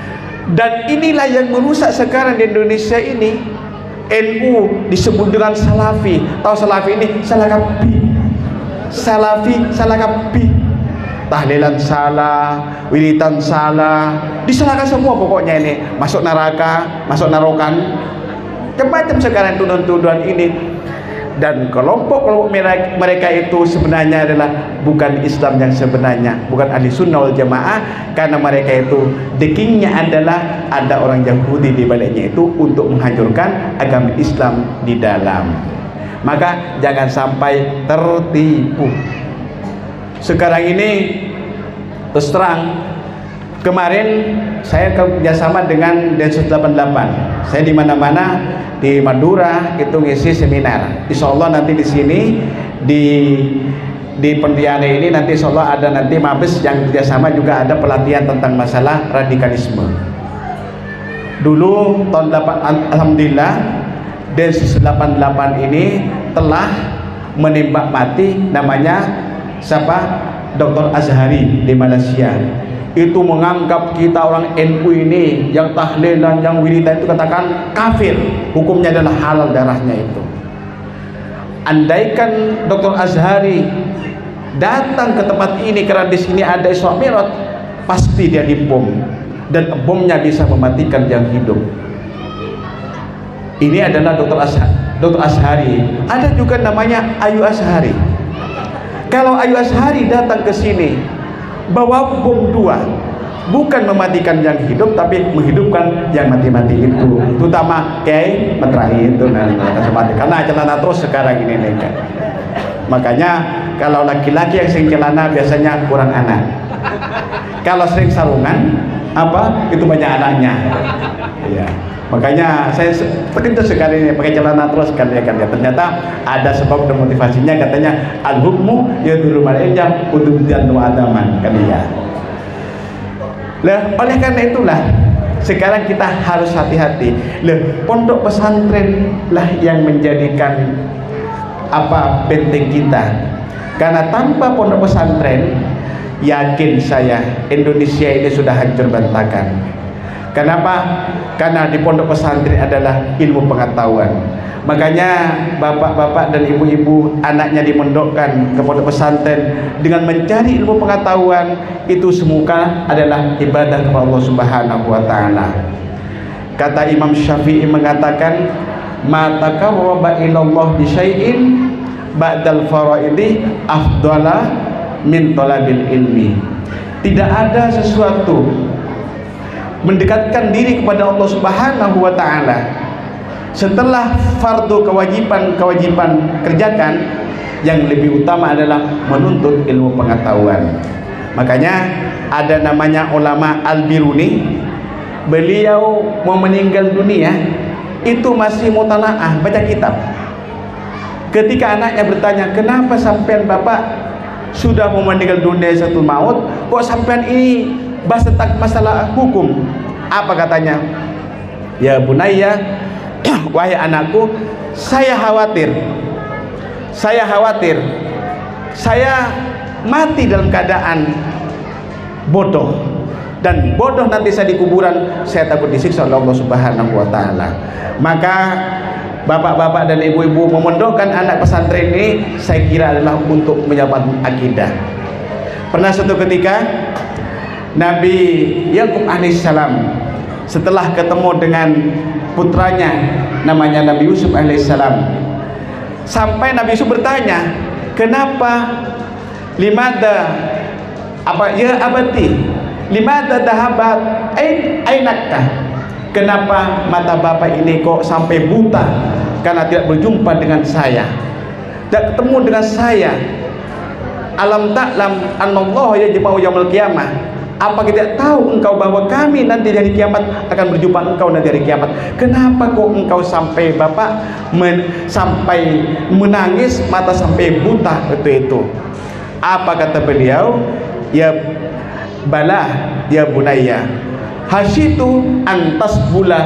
Dan inilah yang merusak sekarang di Indonesia ini. NU disebut dengan Salafi. Tahu Salafi ini? Salah kapi. Salafi, salah kapi. Tahlilan salah, wiritan salah, disalahkan semua pokoknya ini. Masuk neraka, masuk narokan. Macam-macam sekarang tuduhan-tuduhan ini. Dan kelompok-kelompok mereka itu sebenarnya adalah bukan Islam yang sebenarnya, bukan ahli sunnah wal jamaah, karena mereka itu dekingnya adalah ada orang Yahudi di baliknya itu untuk menghancurkan agama Islam di dalam. Maka jangan sampai tertipu. Sekarang ini terus terang, kemarin saya kerjasama dengan Densus 88. Saya di mana-mana di Madura itu ngisi seminar. Insya Allah nanti di sini di Pontianak ini nanti insya Allah ada nanti Mabes yang kerjasama juga ada pelatihan tentang masalah radikalisme. Dulu tahun 8, alhamdulillah Densus 88 ini telah menembak mati namanya siapa? Dr. Azhari di Malaysia. Itu menganggap kita orang NU ini yang tahlilan, yang wiridan itu katakan kafir, hukumnya adalah halal darahnya itu. Andaikan Dr. Azhari datang ke tempat ini karena di sini ada Isra Mi'raj, pasti dia dibom dan bomnya bisa mematikan yang hidup. Ini adalah Dr. Azhari. Ada juga namanya Ayu Azhari. Kalau Ayu Azhari datang ke sini bawa bom 2, bukan mematikan yang hidup tapi menghidupkan yang mati-mati itu, terutama Kiai Metrai itu karena celana terus sekarang ini kan. Makanya kalau laki-laki yang sering celana biasanya kurang anak, kalau sering sarungan itu banyak anaknya ya. Makanya saya terkejut sekali ini pakai celana terus kan ya. Ternyata ada sebab dan motivasinya, katanya al-hukmu yadullu al-ijab ududan wa adaman kan ya. Lah oleh karena itulah sekarang kita harus hati-hati. Lah pondok pesantren lah yang menjadikan benteng kita. Karena tanpa pondok pesantren, yakin saya Indonesia ini sudah hancur berantakan. Kenapa? Karena di pondok pesantren adalah ilmu pengetahuan. Makanya bapak-bapak dan ibu-ibu anaknya dimondokkan ke pondok pesantren dengan mencari ilmu pengetahuan, itu semua adalah ibadah kepada Allah Subhanahu wa taala. Kata Imam Syafi'i mengatakan, "Ma taqarraba ilallah bi syai'in ba'dal faraidi afdala min talabil ilmi." Tidak ada sesuatu mendekatkan diri kepada Allah Subhanahu wa taala setelah fardu kewajiban kerjakan, yang lebih utama adalah menuntut ilmu pengetahuan. Makanya ada namanya ulama Al-Biruni, beliau mau meninggal dunia itu masih mutalaah baca kitab. Ketika anaknya bertanya, "Kenapa sampean bapak sudah mau meninggal dunia satu maut, kok sampean ini bahas tentang masalah hukum?" Apa katanya? "Ya bunayya, wahai anakku, saya khawatir saya mati dalam keadaan bodoh, dan bodoh nanti saya di kuburan, saya takut disiksa oleh Allah Subhanahu wa taala." Maka bapak-bapak dan ibu-ibu memondokkan anak pesantren ini saya kira adalah untuk menyelamatkan akidah. Pernah suatu ketika Nabi Yakub alaihissalam setelah ketemu dengan putranya namanya Nabi Yusuf alaihissalam, sampai Nabi Yusuf bertanya, "Kenapa ya abati limada dahabat ainakah?" Kenapa mata bapak ini kok sampai buta karena tidak berjumpa dengan saya, tidak ketemu dengan saya? Alam ta'lam annallaha yajma'u yaumil qiyamah. Apa kita tahu engkau bahwa kami nanti dari kiamat akan berjumpa engkau nanti dari kiamat? Kenapa kok engkau sampai bapak sampai menangis, mata sampai buta itu? Apa kata beliau? "Ya balah ya bunayya, hasitu antas bula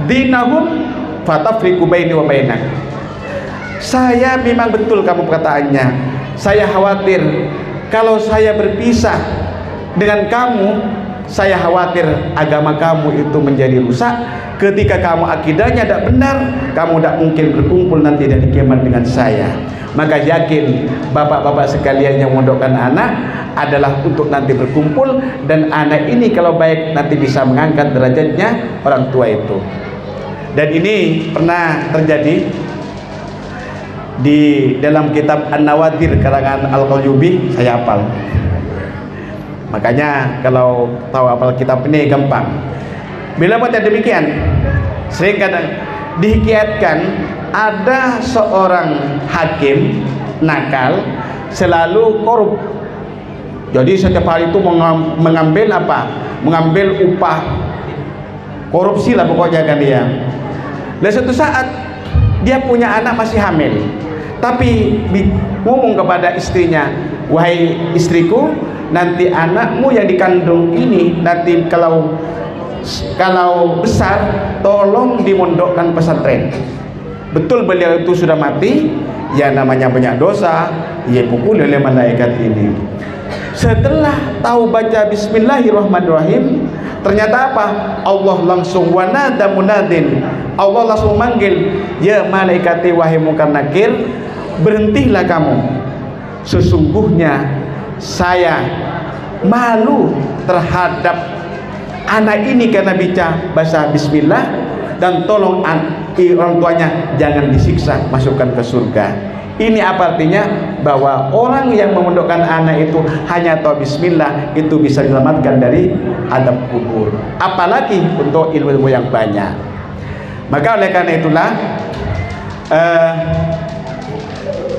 dinahum fatafriqu baini wa bainak." Saya memang betul kamu perkataannya, saya khawatir kalau saya berpisah dengan kamu, saya khawatir agama kamu itu menjadi rusak. Ketika kamu akidahnya tidak benar, kamu tidak mungkin berkumpul nanti dari kiamat dengan saya. Maka yakin bapak-bapak sekalian yang memondokkan anak adalah untuk nanti berkumpul, dan anak ini kalau baik nanti bisa mengangkat derajatnya orang tua itu. Dan ini pernah terjadi di dalam kitab An-Nawadir karangan Al-Qalyubi saya hafal. Makanya kalau tahu hafal kitab ini gampang. Bila macam demikian, sering kadang dihikayatkan ada seorang hakim nakal selalu korup. Jadi setiap hari itu mengambil apa? Mengambil upah, korupsi lah pokoknya kan dia. Dan suatu saat dia punya anak masih hamil, tapi ngomong kepada istrinya, wahai istriku, nanti anakmu yang dikandung ini nanti kalau besar tolong dimondokkan pesantren. Betul beliau itu sudah mati, ya namanya banyak dosa, ia pukul oleh malaikat ini. Setelah tahu baca bismillahirrahmanirrahim, ternyata apa? Allah langsung wanada munadin, Allah langsung manggil, ya malaikati wahai munkar nakir, berhentilah kamu, sesungguhnya saya malu terhadap anak ini karena baca bismillah, dan tolong orang tuanya jangan disiksa, masukkan ke surga. Ini apa artinya? Bahwa orang yang memondokkan anak itu hanya tahu bismillah, itu bisa diselamatkan dari adab kubur, apalagi untuk ilmu-ilmu yang banyak. Maka oleh karena itulah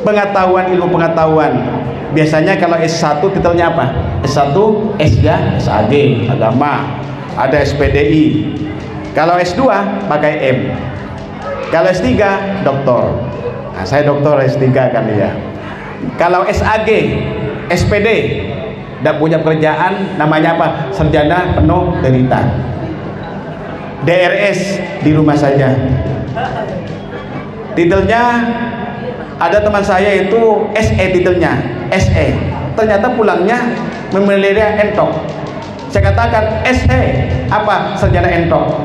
pengetahuan, ilmu pengetahuan, biasanya kalau S1 titelnya apa? S1, S ya, SAG, agama, ada SPDI. Kalau S2 pakai M. Kalau S3 doktor. Nah, saya doktor S3 kan ya. Kalau SAG, SPD, tidak punya pekerjaan, namanya apa? Sarjana penuh derita. DRS di rumah saja. Titelnya ada teman saya itu SE, titelnya SE. Ternyata pulangnya memelihara entok. Saya katakan SE apa? Sarjana entok.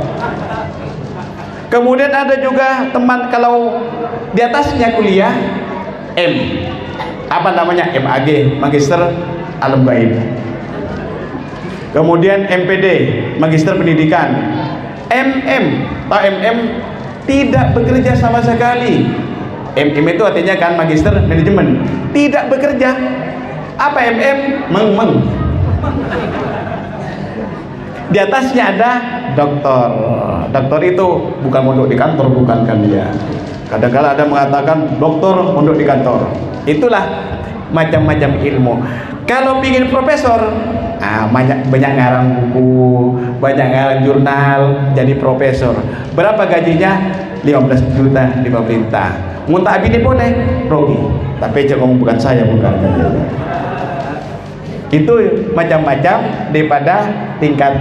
Kemudian ada juga teman kalau di atasnya kuliah M, apa namanya? MAG, Magister Alam Gaib. Kemudian MPD, Magister Pendidikan. Tahu MM tidak bekerja sama sekali. MM itu artinya kan Magister Manajemen, tidak bekerja. Apa MM? Meng. Di atasnya ada doktor. Doktor itu bukan mondok di kantor, bukan kan dia. Kadang-kadang ada mengatakan doktor mondok di kantor. Itulah macam-macam ilmu. Kalau ingin profesor, banyak ngarang buku, banyak ngarang jurnal, jadi profesor. Berapa gajinya? 15 juta di pemerintah. Muntah ini boleh, Rogi. Tapi jangan bukan saya, bukan. Itu macam-macam daripada tingkat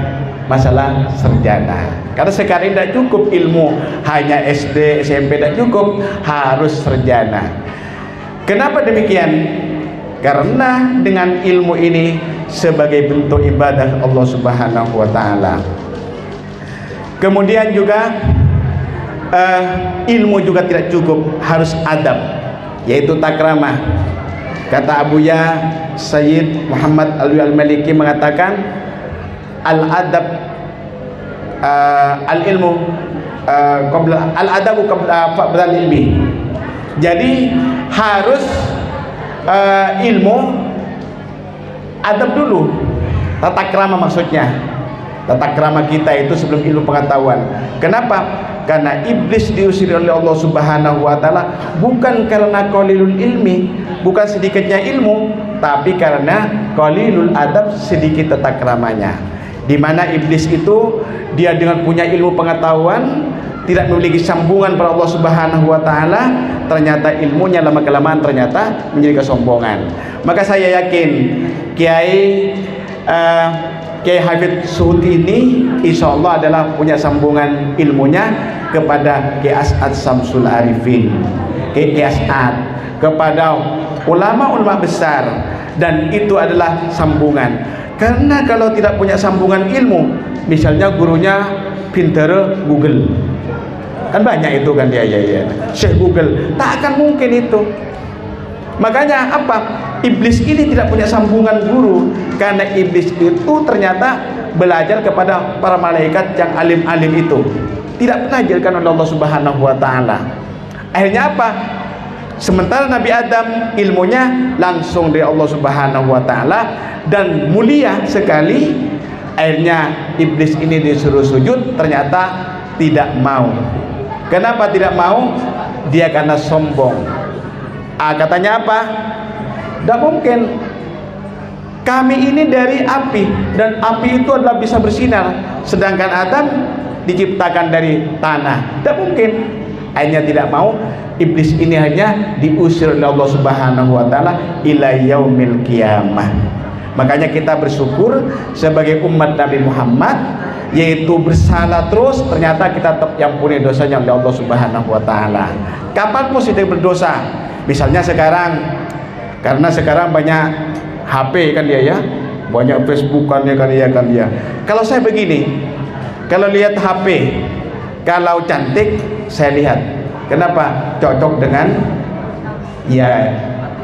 masalah sarjana. Karena sekarang tidak cukup ilmu hanya SD, SMP, tidak cukup, harus sarjana. Kenapa demikian? Karena dengan ilmu ini sebagai bentuk ibadah Allah Subhanahu wa taala. Kemudian juga ilmu juga tidak cukup, harus adab, yaitu takramah. Kata Abuya Sayyid Muhammad Alwi Al-Maliki mengatakan al-adab al-ilmu qabla al-adabu qabla ilmi. Jadi harus ilmu adab dulu, tata krama maksudnya. Tata krama kita itu sebelum ilmu pengetahuan. Kenapa? Karena iblis diusir oleh Allah Subhanahu wa taala bukan karena qalilul ilmi, bukan sedikitnya ilmu, tapi karena qalilul adab, sedikit tata kramanya. Di mana iblis itu dia dengan punya ilmu pengetahuan tidak memiliki sambungan pada Allah Subhanahu wa taala, ternyata ilmunya lama-kelamaan ternyata menjadi kesombongan. Maka saya yakin Kiai Hafidz Suhuti ini insya Allah adalah punya sambungan ilmunya kepada Kiai As'ad Samsul Arifin, Kiai As'ad, kepada ulama-ulama besar, dan itu adalah sambungan. Karena kalau tidak punya sambungan ilmu, misalnya gurunya pinter Google, kan banyak itu kan dia ya Syekh Google, tak akan mungkin itu. Makanya apa? Iblis ini tidak punya sambungan guru, karena iblis itu ternyata belajar kepada para malaikat yang alim-alim itu, tidak pernah diajarkan oleh Allah Subhanahu wa taala. Akhirnya apa? Sementara Nabi Adam ilmunya langsung dari Allah Subhanahu wa taala dan mulia sekali. Akhirnya iblis ini disuruh sujud, ternyata tidak mau. Kenapa tidak mau? Dia karena sombong. Katanya apa? Tidak mungkin. Kami ini dari api, dan api itu adalah bisa bersinar, sedangkan Adam diciptakan dari tanah. Tidak mungkin. Akhirnya tidak mau. Iblis ini hanya diusir oleh Allah Subhanahu wa taala ila yaumil qiyamah. Makanya kita bersyukur sebagai umat Nabi Muhammad, yaitu bersalah terus, ternyata kita tetap diampuni dosanya oleh Allah Subhanahu wa taala. Kapan pun kita berdosa. Misalnya sekarang, karena sekarang banyak HP kan dia ya, banyak Facebook kan dia. Kalau saya begini, kalau lihat HP, kalau cantik saya lihat. Kenapa? Cocok dengan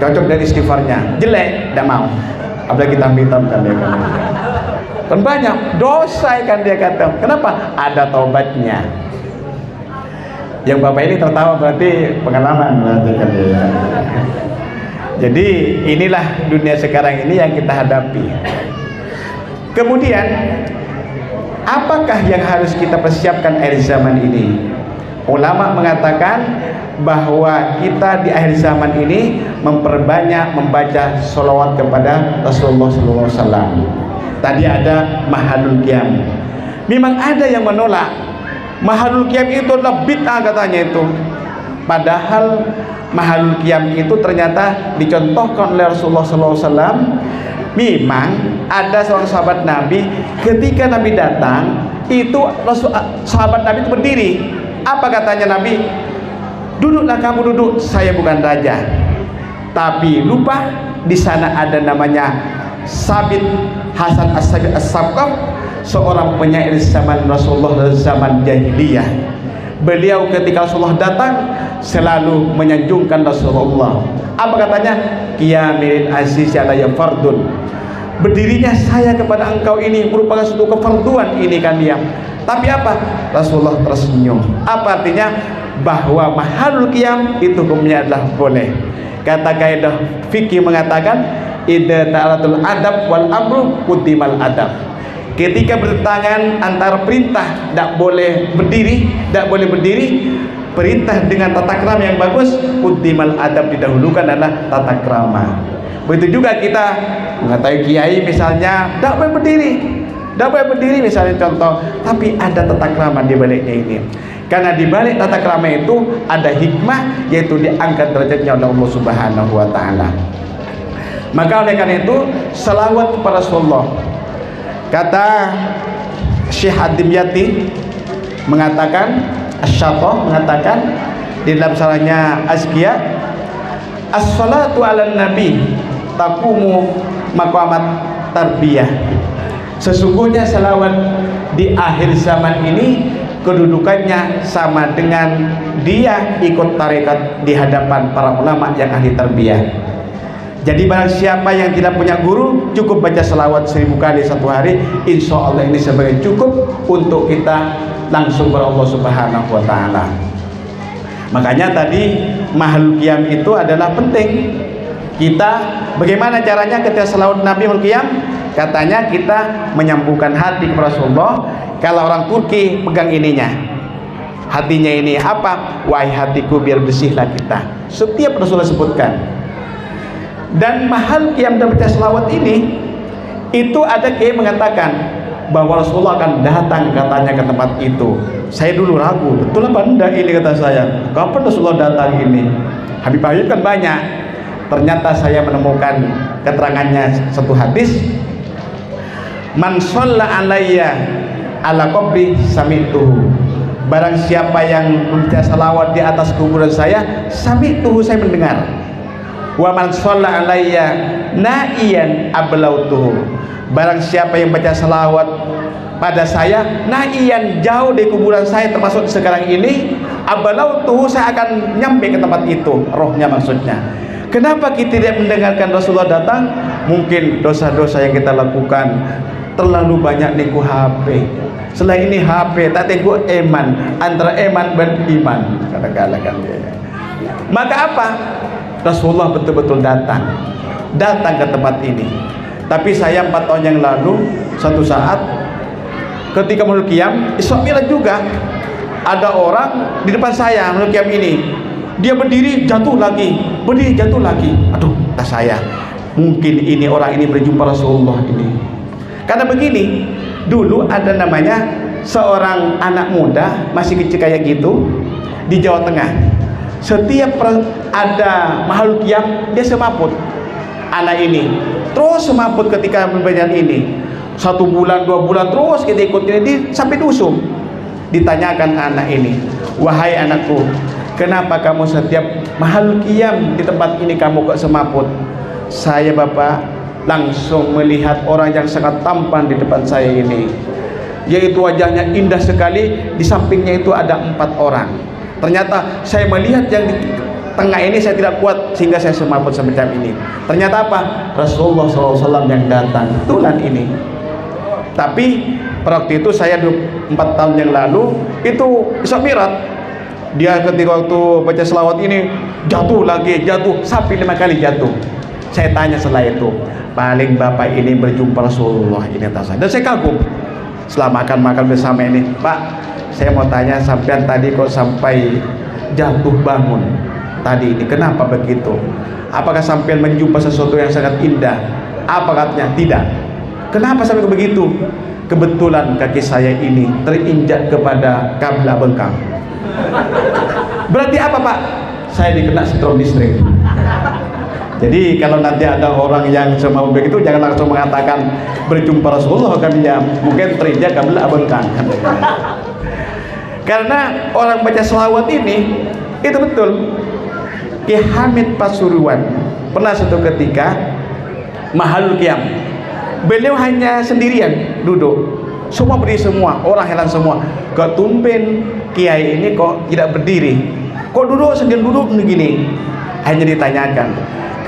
cocok dari istighfarnya. Jelek tidak mau. Apalagi hitam-hitam kan dia kan. Kan banyak dosa kan dia kata. Kenapa? Ada taubatnya. Yang bapak ini tertawa berarti pengalaman berarti kan dia. Jadi inilah dunia sekarang ini yang kita hadapi. Kemudian apakah yang harus kita persiapkan akhir zaman ini? Ulama mengatakan bahwa kita di akhir zaman ini memperbanyak membaca sholawat kepada Rasulullah SAW. Tadi ada Mahalul Qiyam. Memang ada yang menolak Mahalul Qiyam itu adalah bid'ah katanya itu. Padahal Mahalul Qiyam itu ternyata dicontohkan oleh Rasulullah SAW. Memang ada seorang sahabat Nabi, ketika Nabi datang itu sahabat Nabi itu berdiri. Apa katanya Nabi? Duduklah kamu duduk, saya bukan raja. Tapi lupa di sana ada namanya Sabit Hasan As-Sabit As-Sabqaf, seorang penyair zaman Rasulullah zaman jahiliyah. Beliau ketika Rasulullah datang selalu menyanjungkan Rasulullah. Apa katanya? Qiyamil aziz alaya fardun. Berdirinya saya kepada engkau ini merupakan suatu kefarduan ini kan dia. Tapi apa? Rasulullah tersenyum. Apa artinya? Bahwa Mahalul Qiyam itu hukumnya adalah boleh. Kata kaidah fikih mengatakan idza ta'aratul adab wal amru quddimal adab. Ketika bertentangan antara perintah tidak boleh berdiri, perintah dengan tata krama yang bagus, quddimal adab, didahulukan adalah tata krama. Begitu juga kita mengetahui kiai misalnya tidak boleh berdiri misalnya contoh, tapi ada tata krama di baliknya ini. Karena di balik tata krama itu ada hikmah, yaitu diangkat derajatnya oleh Allah Subhanahu wa taala. Maka oleh karena itu selawat kepada Rasulullah. Kata Syekh Ad-Dimyati mengatakan, Asy-Syathah mengatakan di dalam syarahnya Azkiyah, as-salatu 'alan nabi taqumu maqamat tarbiyah. Sesungguhnya selawat di akhir zaman ini kedudukannya sama dengan dia ikut tarekat di hadapan para ulama yang ahli tarbiyah. Jadi barang siapa yang tidak punya guru, cukup baca selawat 1000 kali satu hari, insya Allah ini sebagai cukup untuk kita langsung kepada Allah Subhanahu wa taala. Makanya tadi Mahalul Qiyam itu adalah penting. Kita bagaimana caranya ketika selawat Nabi Mahalul Qiyam? Katanya kita menyambungkan hati kepada Rasulullah. Kalau orang Turki pegang ininya, hatinya ini apa? Wahai hatiku biar bersihlah kita. Setiap Rasulullah sebutkan. Dan Mahalul Qiyam dan baca selawat ini, itu ada kiai mengatakan bahwa Rasulullah akan datang katanya ke tempat itu. Saya dulu ragu, betul apa enggak ini kata saya. Kapan Rasulullah datang ini? Habib kan banyak. Ternyata saya menemukan keterangannya satu hadis. Man shalla alayya ala qabri samituhu. Barang siapa yang membaca salawat di atas kuburan saya, samituhu, saya mendengar. Wa man shalla alayya na'iyan ablautuhu. Barang siapa yang baca salawat pada saya na'iyan, jauh dari kuburan saya termasuk sekarang ini, ablautuhu, saya akan nyampe ke tempat itu, rohnya maksudnya. Kenapa kita tidak mendengarkan Rasulullah datang? Mungkin dosa-dosa yang kita lakukan terlalu banyak niku HP. Selain ini HP tak tengok iman, antara iman dan iman. Katakanlah kan dia. Maka apa? Rasulullah betul-betul datang ke tempat ini. Tapi saya 4 tahun yang lalu, satu saat ketika menurut qiyam Isra Mi'raj juga, ada orang di depan saya menurut qiyam ini, dia berdiri jatuh lagi, berdiri jatuh lagi. Aduh, kata saya, mungkin ini orang ini berjumpa Rasulullah ini. Karena begini, dulu ada namanya seorang anak muda masih kecil kayak gitu di Jawa Tengah. Setiap ada makhluk qiyam, dia semaput. Anak ini terus semaput ketika pembelajaran ini. 1 bulan, 2 bulan terus kita ikutin ini sampai dusung. Ditanyakan anak ini, wahai anakku, kenapa kamu setiap makhluk qiyam di tempat ini kamu kok semaput? Saya bapak langsung melihat orang yang sangat tampan di depan saya ini, yaitu wajahnya indah sekali, di sampingnya itu ada 4 orang. Ternyata saya melihat yang di tengah ini saya tidak kuat sehingga saya semaput semacam ini. Ternyata apa? Rasulullah SAW yang datang kebetulan ini. Tapi waktu itu saya 4 tahun yang lalu itu Isra Mi'raj, dia ketika waktu baca selawat ini jatuh lagi, jatuh sampai 5 kali jatuh. Saya tanya setelah itu, paling bapak ini berjumpa Rasulullah ini atas saya. Dan saya kagum setelah makan bersama ini, Pak, saya mau tanya sampean tadi kok sampai jatuh bangun tadi ini, kenapa begitu? Apakah sampean menjumpa sesuatu yang sangat indah? Apa katanya? Tidak. Kenapa sampai begitu? Kebetulan kaki saya ini terinjak kepada kabel bengkang. Berarti apa Pak? Saya dikena strom listrik. Jadi kalau nanti ada orang yang semau begitu, jangan langsung mengatakan berjumpa Rasulullah kami ya, mungkin terinjak kabel bengkang. Karena orang baca selawat ini itu betul. Ki Hamid Pasuruan pernah suatu ketika makhluk qiyam, beliau hanya sendirian duduk, semua berdiri, semua orang heran semua, kok tumben kiai ini kok tidak berdiri, kok duduk sendiri, duduk begini. Hanya ditanyakan,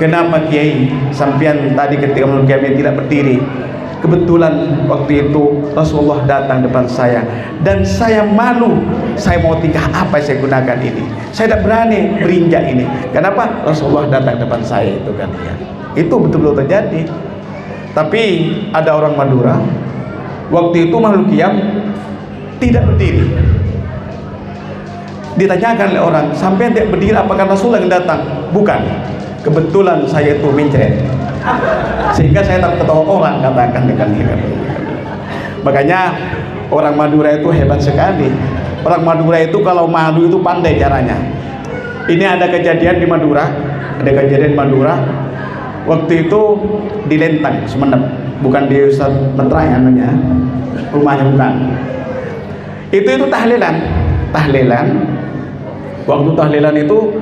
kenapa kiai sampean tadi ketika menurut qiyam tidak berdiri? Kebetulan waktu itu Rasulullah datang depan saya dan saya malu, saya mau tingkah apa yang saya gunakan ini, saya tidak berani berinjak ini. Kenapa? Rasulullah datang depan saya itu kan ya. Itu betul-betul terjadi. Tapi ada orang Madura waktu itu makhluk qiyam tidak berdiri. Ditanyakan oleh orang, sampai tidak berdiri apakah Rasulullah yang datang? Bukan, kebetulan saya itu mencret, sehingga saya tak ketawa orang, katakan dengan makanya orang Madura itu hebat sekali. Orang Madura itu kalau malu itu pandai caranya. Ini ada kejadian di Madura, waktu itu di Lentang, Sumenep, bukan di Ustaz Mentrai namanya, rumahnya bukan. Itu tahlilan. Waktu tahlilan itu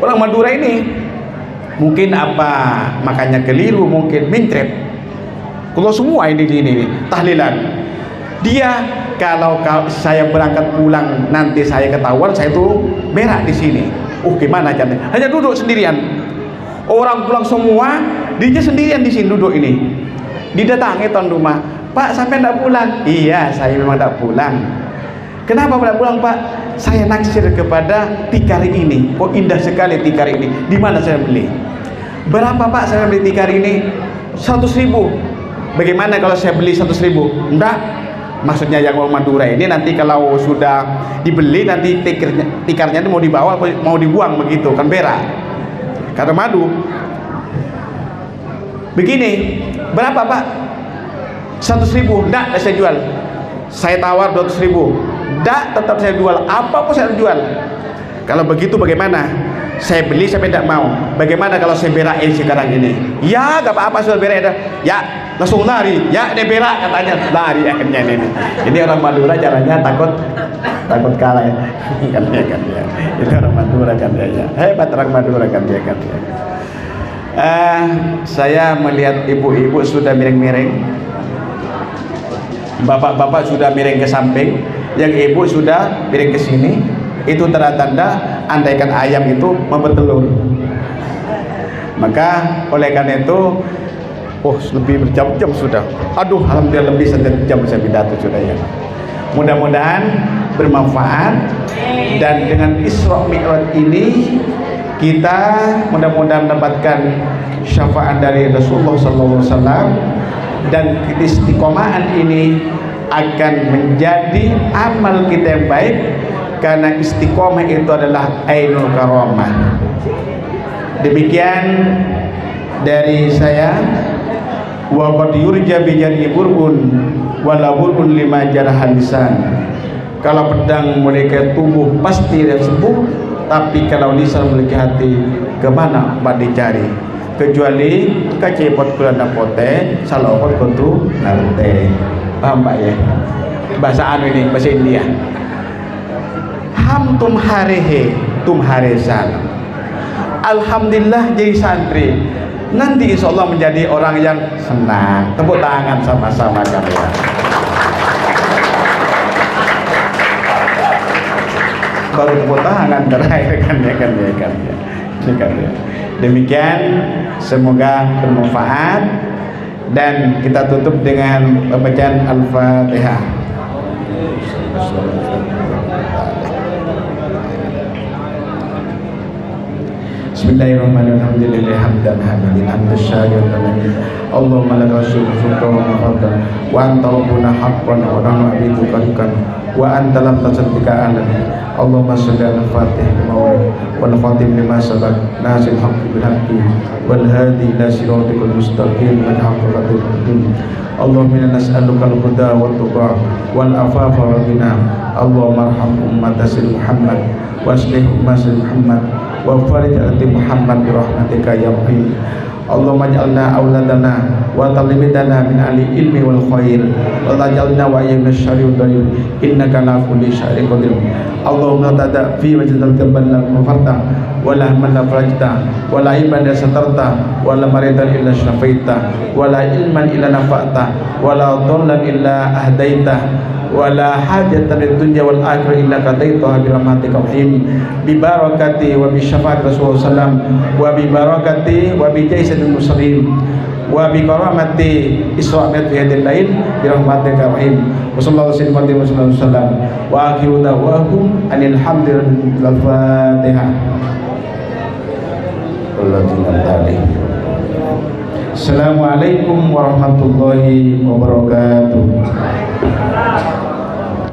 orang Madura ini mungkin apa makanya keliru, mungkin mencret. Kalau semua ini tahlilan, dia kalau saya berangkat pulang nanti saya ketahuan saya tuh berak di sini. Gimana caranya? Hanya duduk sendirian. Orang pulang semua, dia sendirian di sini duduk ini. Didatangi tuan rumah, Pak sampai tidak pulang? Iya, saya memang tidak pulang. Kenapa tidak pulang Pak? Saya naksir kepada tikar ini. Kok indah sekali tikar ini. Di mana saya beli? Berapa Pak saya beli tikar ini? 100.000. Bagaimana kalau saya beli 100.000? Enggak. Maksudnya yang orang Madura ini nanti kalau sudah dibeli nanti tikarnya itu mau dibawa, mau dibuang begitu kan, berak. Kata madu. Begini, berapa Pak? 100.000. Enggak, saya jual. Saya tawar 200.000. Enggak, tetap saya jual. Apapun saya jual. Kalau begitu bagaimana? Saya beli sampai tidak mau. Bagaimana kalau saya berakin sekarang ini? Ya, gak apa-apa sudah berak. Ya, langsung lari. Ya, dia berak katanya, lari akhirnya ini. Ini orang Madura caranya takut kalah ya. Kan dia. Ini orang Madura kan dia. Hebat orang Madura kan dia. Saya melihat ibu-ibu sudah miring-miring, bapak-bapak sudah miring ke samping, yang ibu sudah miring ke sini. Itu tanda-tanda andaikan ayam itu mau bertelur. Maka oleh karena itu, lebih berjam-jam sudah. Aduh, alhamdulillah lebih 1 jam saya pidato sudah ya. Mudah-mudahan bermanfaat, dan dengan Isra Mi'raj ini kita mudah-mudahan mendapatkan syafaat dari Rasulullah SAW, dan istiqomahan ini akan menjadi amal kita yang baik, karena istiqomah itu adalah ainul karamah. Demikian dari saya. Wa qad yurja bi jar'i burun wala burun lima jarah lisan. Kalau pedang memiliki tubuh pasti dia sembuh, tapi kalau lisan memiliki hati kemana mbak dicari? Kecuali kecepot kulana pote salopot kutu narte. Paham mbak ya? Bahasa anu ini, bahasa India. Ham tum harehe tum haresan. Alhamdulillah jadi santri. Nanti insya Allah menjadi orang yang senang. Tepuk tangan sama-sama kami. Baru tepuk tangan terakhir kan. Demikian, semoga bermanfaat, dan kita tutup dengan pembacaan Al-Fatihah. Bismillahirrahmanirrahim. Alhamdulillah hamdan hamidin hamdan syakiran. Allahumma laka syukru wa muhammad wa anta rabbuna haqqan wa nahnu abiduka haqqan wa anta lam tasaddika alam. Allahumma shalli ala al-fatih wal khatim lima sabaq nasil haqqi bil haqqi wal hadi ila siratikal mustaqim wal haqqi. Allahumma inna nas'aluka al-huda wa tuqa wal afafa wal ghina. Allahumma arham ummat Muhammad wa aslih ummat Muhammad wa farij alati Muhammad bi rahmatika ya rahim. Allahumma ij'alna auladana wa talibidana min ahli ilmi wal khair wa taj'alna wa ayyuna syarri wa dalil innaka la kulli syai'in qadir. Allahumma tada fi wajhal jabal farta wa la man la farajta wa la ibada satarta wa la maridan illa syafaita wa la ilman illa nafa'ta wa la dhallan illa ahdaita wala hajatan lid dunya wal akhirah illa qadaitaha bi rahmatika rahim bi barakati wa bi syafaat Rasulullah sallam wa bi barakati wa bi jaisatil muslimin wa bi karamati Isra fi hadil lail bi rahmatika rahim. Wa sallallahu alaihi wasallam wa akhiru da'wahum anil hamdulillahi Fatihah. Assalamualaikum warahmatullahi wabarakatuh.